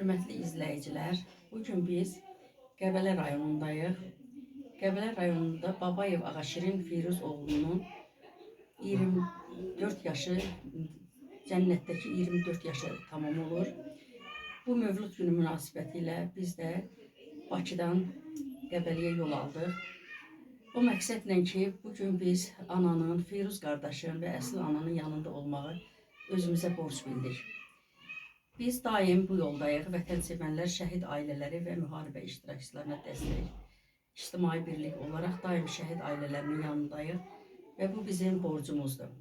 Hörmətli izləyicilər, bugün biz Qəbələ rayonundayıq. Qəbələ rayonunda Babayev Ağaşirin Firuz oğlunun 24 yaşı, cənnətdəki 24 yaşı tamam olur. Bu Mövlud günü münasibətilə biz də Bakıdan Qəbəliyə yol aldıq. O məqsədlə ki, bugün biz ananın, Firuz qardaşın və əsl ananın yanında olmağı özümüzə borc bildik. Biz daim bu yoldayıq. Vətənsevənlər, şəhid ailələri və müharibə iştirakçılarına dəstək, ictimai birlik olaraq daim şəhid ailələrinin yanındayıq və bu bizim borcumuzdur.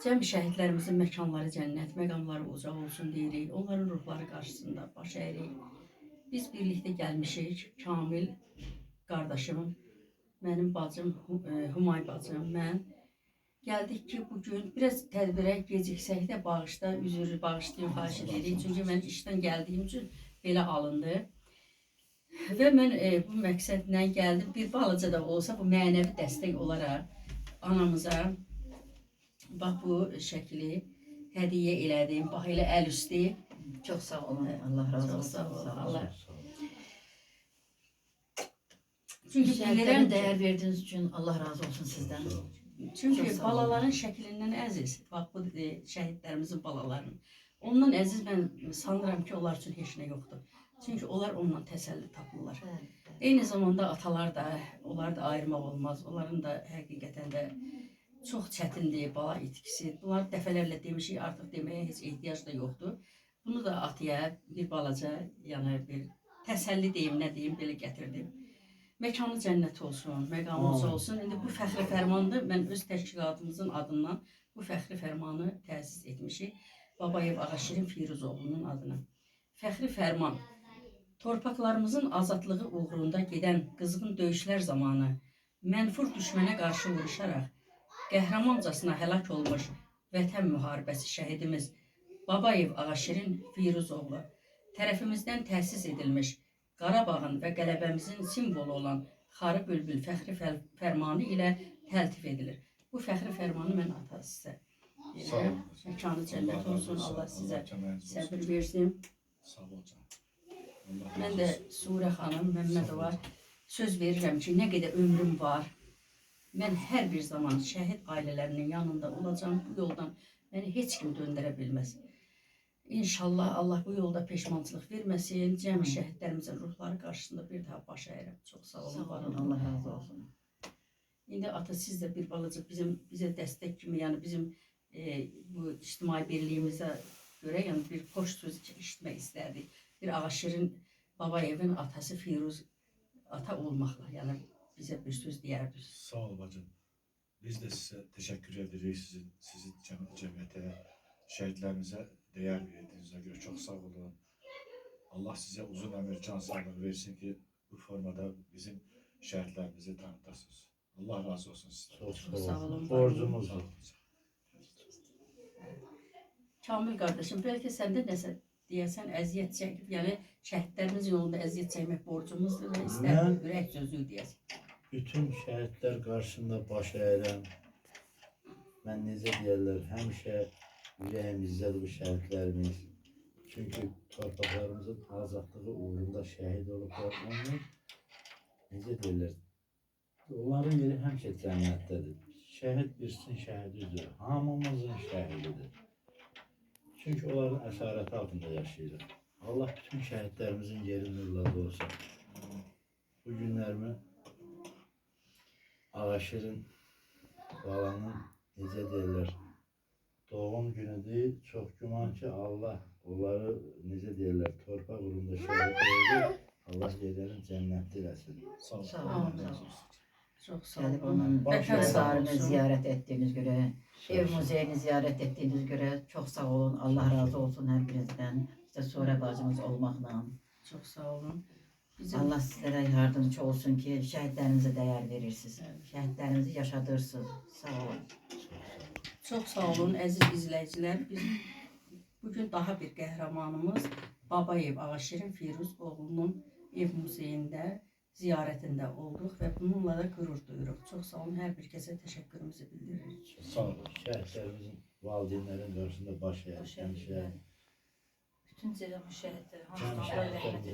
Cəm şəhidlərimizin məkanları cənnət, məqamları ucaq olsun deyirik. Onların ruhları qarşısında baş əyirik. Biz birlikdə gəlmişik. Kamil qardaşım, mənim bacım, Humay bacım, mən. Gəldik ki, bugün biraz tədbirə geciksək də bağışlayın, xahiş edirik. Çünki mən işdən gəldiyim üçün belə alındı. Və mən bu məqsədlə gəldim. Bir balaca da olsa bu mənəvi dəstək olaraq anamıza bax bu şəkli hədiyyə elədim. Bax elə əl üstü. Çox sağ olun. Allah razı olsun. Sağ olun. Allah. Çünki bilirəm dəyər verdiyiniz üçün Allah razı olsun sizdən. Çünki balaların şəklindən əziz, bax bu şəhidlərimizin balalarının. Ondan əziz mən sanıram ki, onlar üçün heç nə yoxdur. Çünki onlar onunla təsəlli tapırlar. Eyni zamanda atalar da, onlar da ayırmaq olmaz. Onların da həqiqətən də çox çətindir, bala itkisi. Bunları dəfələrlə demişik, artıq deməyə heç ehtiyac da yoxdur. Bunu da atıya bir balaca, yəni bir təsəlli deyim, nə deyim, belə gətirdim. Məkanı cənnət olsun, məqamımız olsun. İndi bu fəxri fərmandır. Mən öz təşkilatımızın adından bu fəxri fərmanı təsis etmişik. Babayev Ağaşirin Firuz oğlunun adına. Fəxri fərman. Torpaqlarımızın azadlığı uğrunda gedən qızğın döyüşlər zamanı mənfur düşmənə qarşı vuruşaraq qəhrəmancasına həlak olmuş vətən müharibəsi şəhidimiz Babayev Ağaşirin Firuz oğlu tərəfimizdən təsis edilmiş Qarabağın və qələbəmizin simvolu olan Xarı Bülbül fəxri fərmanı ilə təltif edilir. Bu fəxri fərmanı mən ata sizə verirəm. Məkanı cənnət olsun, Allah sizə səbir versin. Mən də Surə xanım Məmmədova söz verirəm ki, nə qədər ömrüm var, mən hər bir zaman şəhid ailələrinin yanında olacağım. Bu yoldan məni heç kim döndərə bilməz. İnşallah Allah bu yolda peşmançılıq verməsin. Cəm şəhidlərimizin ruhları qarşısında bir daha baş əyirəm. Çox sağ olun, var olun. Allah razı olsun. İndi ata siz də bir balaca bizə dəstək kimi, yəni bizim bu ictimai birliyimizə görə yəni bir xoş söz eşitmək istərdik. Bir Ağaşirin Babayevin atası Firuz ata olmaqla, yəni bizə bir söz deyərdik. Sağ ol bacım. Biz də sizə təşəkkür edirik. Sizi cəmiyyətə, şəhidlərimizə dəyər verdiyinizə görə çox sağ olun. Allah sizə uzun ömür, can sağlığı versin ki, bu formada bizim şəhidlərimizi tanıtasınız. Allah razı olsun sizdən. Çox sağ olun. Borcumuzdur. Kamil qardaşım, bəlkə sən də nəsə deyəsən, əziyyət çəkib, yəni şəhidlərimiz yolunda əziyyət çəkmək borcumuzdur və istər ürək sözü deyəsən. Bütün şəhidlər qarşısında baş əyirəm. Mən necə deyərlər, həmişə ürəyimizdədir bu şəhidlərimiz. Çünki torpaqlarımızın azadlığı uğrunda şəhid olublar. Onu necə deyərlər, onların yeri həmişə cənnətdədir. Şəhid birsin şəhididir, hamımızın şəhididir. Çünki onların əsarəti altında yaşayırıq. Allah bütün şəhidlərimizin yeri nurladı olsun. Bu günlərimi Ağaşirin balanın necə deyirlər, doğum günüdür. Çox güman ki, Allah onları necə deyirlər, torpaq uğrunda şəhid oldu. Allah yerlərin cənnətli eləsin. Sağ Sağ olun. olun. Çox sağ Gəlib olun. onun Vətən sağ məzarını olsun. ziyarət etdiyiniz görə, ev muzeyini ziyarət etdiyiniz görə çox sağ olun. Allah razı olsun hər birinizdən. Sizə sonra bacımız olmaqla. Çox sağ olun. Bizim Allah sizlərə yardımcı olsun ki, şəhidlərimizə dəyər verirsiniz. Şəhidlərimizi yaşadırsınız. Sağ olun. çox sağ olun əziz izləyicilər. Biz bugün daha bir qəhrəmanımız Babayev Ağaşirin Firuz oğlunun ev muzeyində ziyarətində olduq və bununla da qürur duyuruq. Çox sağ olun, hər bir kəsə təşəkkürümüzü bildiririk. Sağ olun. Şəhidlərimizin valideynlərin qarşısında baş əyir. Həmişə Bütün müşahitleri Can hamısına Allah rəhmət şəhidlərimizə